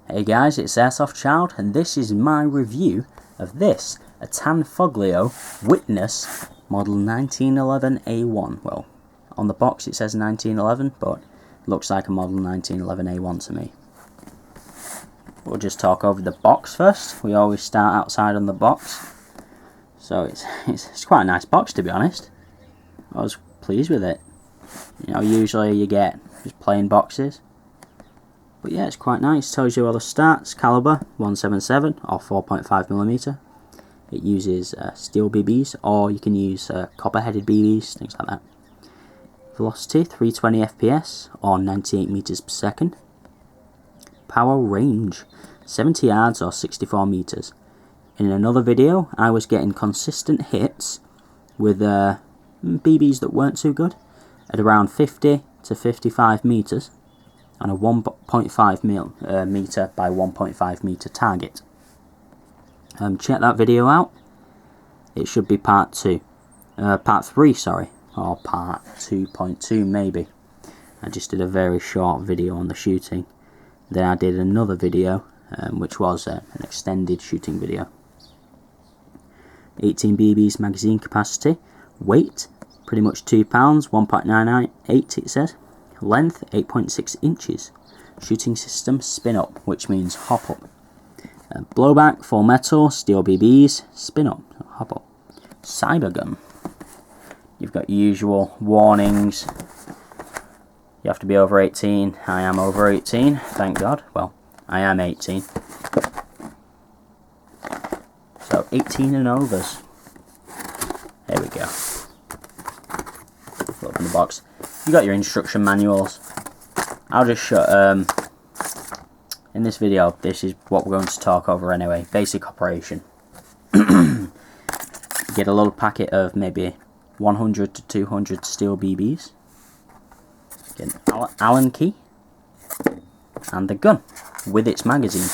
Hey guys, it's Airsoft Child, and this is my review of this, a Tanfoglio Witness model 1911A1. Well, on the box it says 1911, but it looks like a model 1911A1 to me. We'll just talk over the box first. We always start outside on the box. So it's quite a nice box, to be honest. I was pleased with it. You know, usually you get just plain boxes. But yeah, it's quite nice. Tells you all the stats. Caliber 177 or 4.5mm. It uses steel BBs, or you can use copper-headed BBs, things like that. Velocity 320 FPS or 98 meters per second. Power range 70 yards or 64 meters. In another video, I was getting consistent hits with BBs that weren't too good at around 50 to 55 meters. On a 1.5 meter by 1.5 meter target. Check that video out. It should be part 3, sorry, or part 2.2 maybe. I just did a very short video on the shooting. Then I did another video, which was an extended shooting video. 18 BBs magazine capacity. Weight, pretty much 2 pounds, 1.998 it says. Length 8.6 inches. Shooting system spin up, which means hop up. Blowback full metal, steel BBs, spin up, hop up. Cyber gun. You've got usual warnings. You have to be over 18. I am over 18, thank God. Well, I am 18. So 18 and overs. There we go. Open the box. You got your instruction manuals. I'll just show, in this video, this is what we're going to talk over anyway. Basic operation. Get a little packet of maybe 100 to 200 steel BBs. Get an Allen key. And the gun with its magazine.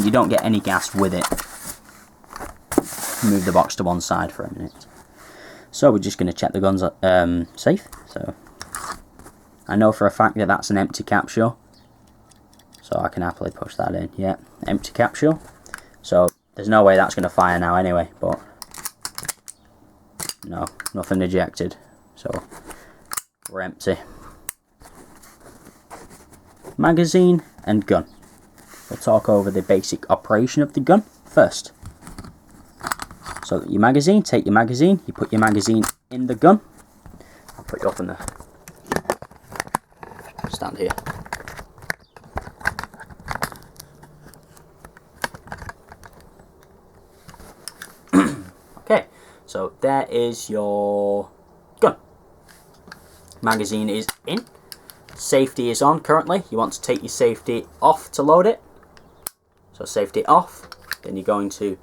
You don't get any gas with it. Move the box to one side for a minute. So we're just going to check the gun's safe. So I know for a fact that that's an empty capsule. So I can happily push that in. Yeah, empty capsule. So there's no way that's going to fire now anyway. But no, nothing ejected. So we're empty. Magazine and gun. We'll talk over the basic operation of the gun first. So your magazine, take your magazine, you put your magazine in the gun. I'll put you up in the stand here. Okay, so there is your gun. Magazine is in. Safety is on currently. You want to take your safety off to load it. So safety off, then you're going to,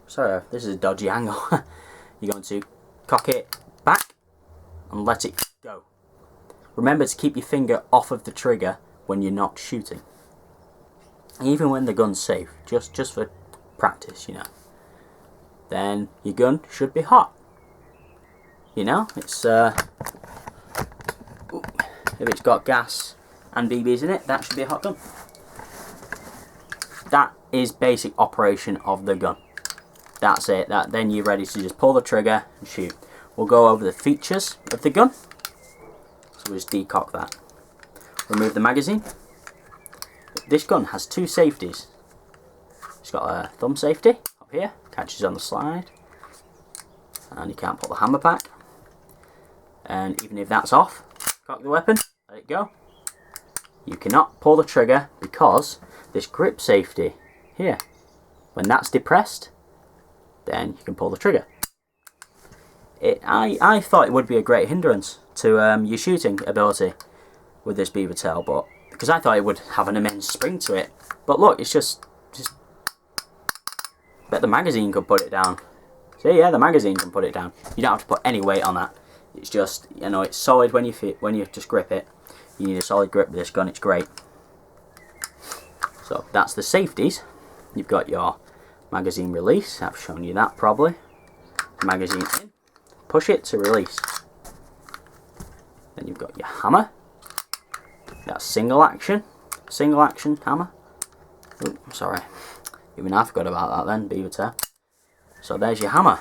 sorry, this is a dodgy angle. You're going to cock it back and let it go. Remember to keep your finger off of the trigger when you're not shooting. Even when the gun's safe, just for practice, you know. Then your gun should be hot. You know, it's if it's got gas and BBs in it, that should be a hot gun. That is basic operation of the gun. That's it. Then you're ready to just pull the trigger and shoot. We'll go over the features of the gun. So we'll just decock that. Remove the magazine. This gun has 2 safeties. It's got a thumb safety up here, catches on the slide, and you can't put the hammer back. And even if that's off, cock the weapon, let it go. You cannot pull the trigger because this grip safety here, when that's depressed, then you can pull the trigger. I thought it would be a great hindrance to your shooting ability with this beaver tail, but because I thought it would have an immense spring to it. But look, it's just bet the magazine could put it down. See, yeah, the magazine can put it down. You don't have to put any weight on that. It's just, you know, it's solid when you just grip it. You need a solid grip with this gun. It's great. So that's the safeties. You've got your magazine release. I've shown you that probably. Magazine in. Push it to release. Then you've got your hammer. That's single action hammer. Ooh, sorry. Even I forgot about that then, beaver tail. So there's your hammer.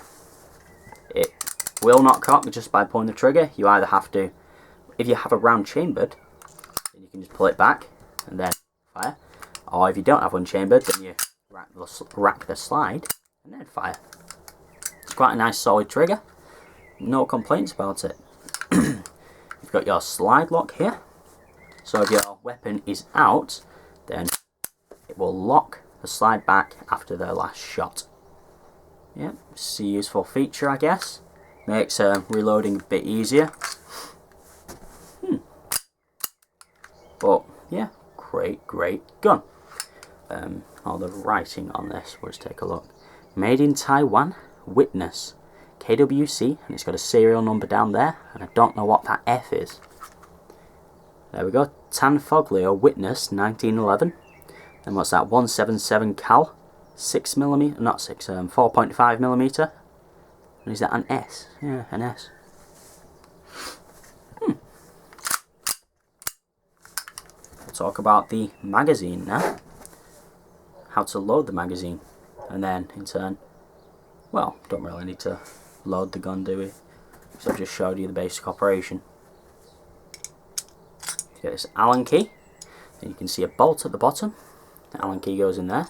It will not cock just by pulling the trigger. You either have to, if you have a round chambered, then you can just pull it back and then fire. Or if you don't have one chambered, then you rack the slide and then fire. It's quite a nice solid trigger. No complaints about it. You've got your slide lock here. So if your weapon is out, then it will lock the slide back after the last shot. Yeah, it's a useful feature, I guess. Makes reloading a bit easier. But yeah, great gun. All the writing on this, we'll just take a look. Made in Taiwan, Witness, KWC, and it's got a serial number down there, and I don't know what that F is. There we go, Tanfoglio, Witness, 1911. And what's that, 177 cal, 6mm, not 6, 4.5mm. And is that an S? Yeah, an S. We'll talk about the magazine now. How to load the magazine. And then, in turn, well, don't really need to load the gun, do we? So I've just showed you the basic operation. You get this Allen key. And you can see a bolt at the bottom. The Allen key goes in there.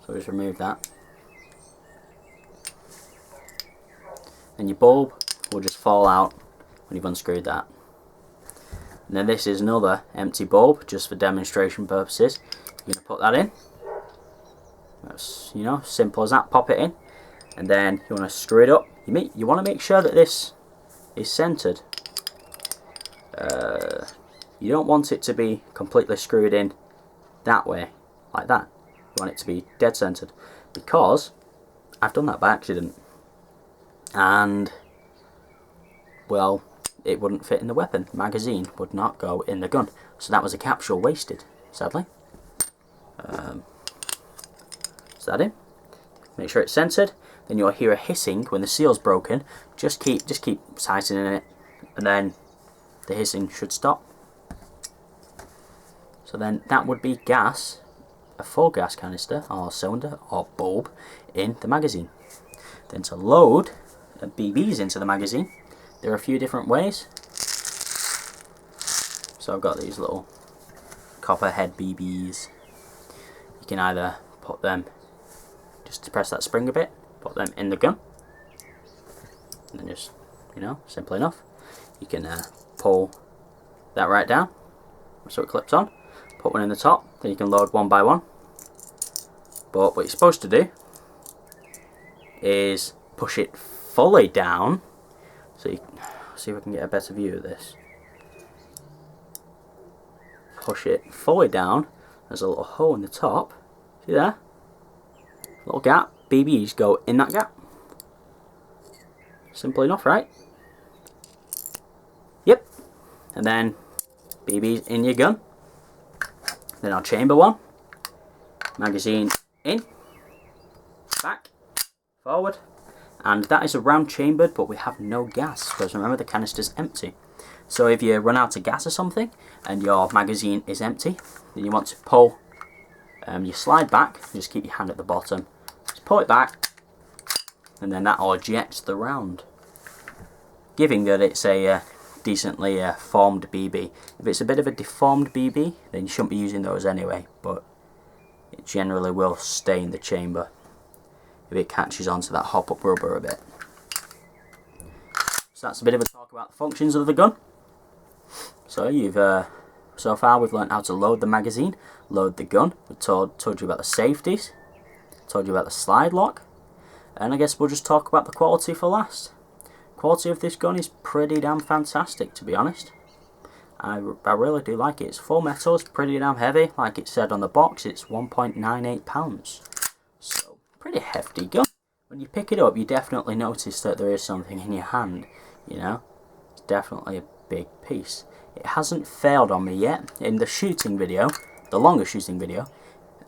So just remove that. And your bulb will just fall out when you've unscrewed that. And then this is another empty bulb, just for demonstration purposes. You're going to put that in. That's, you know, simple as that. Pop it in. And then you want to screw it up. You want to make sure that this is centered. You don't want it to be completely screwed in that way, like that. You want it to be dead centered, because I've done that by accident, and well, it wouldn't fit in the weapon. The magazine would not go in the gun, so that was a capsule wasted, sadly. So that in. Make sure it's centered. Then you'll hear a hissing when the seal's broken. Just keep tightening it, and then the hissing should stop. So then that would be gas, a full gas canister or cylinder or bulb in the magazine. Then to load BBs into the magazine, there are a few different ways. So I've got these little copper head BBs. You can either put them, just to press that spring a bit, put them in the gun, and then just, you know, simple enough. You can pull that right down so it clips on. Put one in the top, then you can load one by one. But what you're supposed to do is push it fully down. So you see if we can get a better view of this. Push it fully down. There's a little hole in the top. See there? Little gap. BBs go in that gap. Simple enough, right? Yep. And then BBs in your gun. Then I'll chamber one. Magazine in. Back. Forward. And that is a round chambered, but we have no gas, because remember the canister's empty. So if you run out of gas or something and your magazine is empty, then you want to pull your slide back. Just keep your hand at the bottom. Just pull it back, and then that will eject the round, giving that it's a decently formed BB. If it's a bit of a deformed BB, then you shouldn't be using those anyway, but it generally will stay in the chamber if it catches onto that hop-up rubber a bit. So that's a bit of a talk about the functions of the gun. So you've so far we've learned how to load the magazine, load the gun. We've told you about the safeties, told you about the slide lock, and I guess we'll just talk about the quality for last. Quality of this gun is pretty damn fantastic, to be honest. I really do like it. It's full metal, it's pretty damn heavy. Like it said on the box, it's 1.98 pounds. So, pretty hefty gun. When you pick it up, you definitely notice that there is something in your hand, you know. It's definitely a big piece. It hasn't failed on me yet. In the shooting video, the longer shooting video,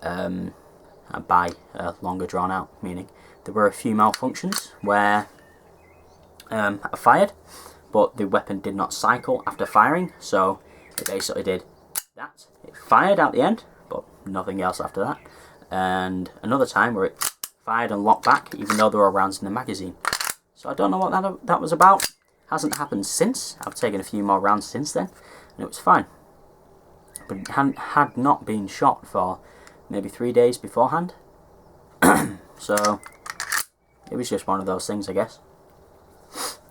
by longer drawn out, meaning there were a few malfunctions where I fired, but the weapon did not cycle after firing, so it basically did that. It fired at the end, but nothing else after that. And another time where it fired and locked back, even though there were rounds in the magazine. So I don't know what that was about. Hasn't happened since. I've taken a few more rounds since then, and it was fine. But it had not been shot for maybe 3 days beforehand. So it was just one of those things, I guess.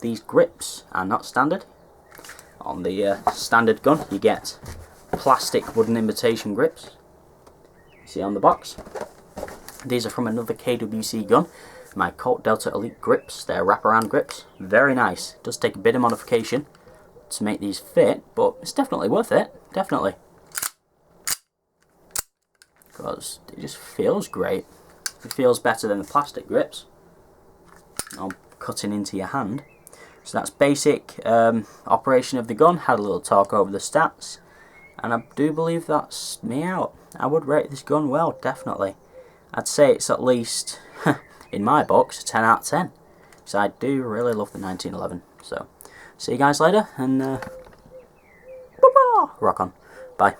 These grips are not standard. On the standard gun, you get plastic wooden imitation grips. You see on the box. These are from another KWC gun, my Colt Delta Elite grips. They're wraparound grips. Very nice. It does take a bit of modification to make these fit, but it's definitely worth it. Definitely. Because it just feels great. It feels better than the plastic grips. I'll cutting into your hand. So that's basic operation of the gun. Had a little talk over the stats, and I do believe that's me out. I would rate this gun well, definitely. I'd say it's at least, in my books, a 10 out of 10. So I do really love the 1911. So, see you guys later, and rock on. Bye.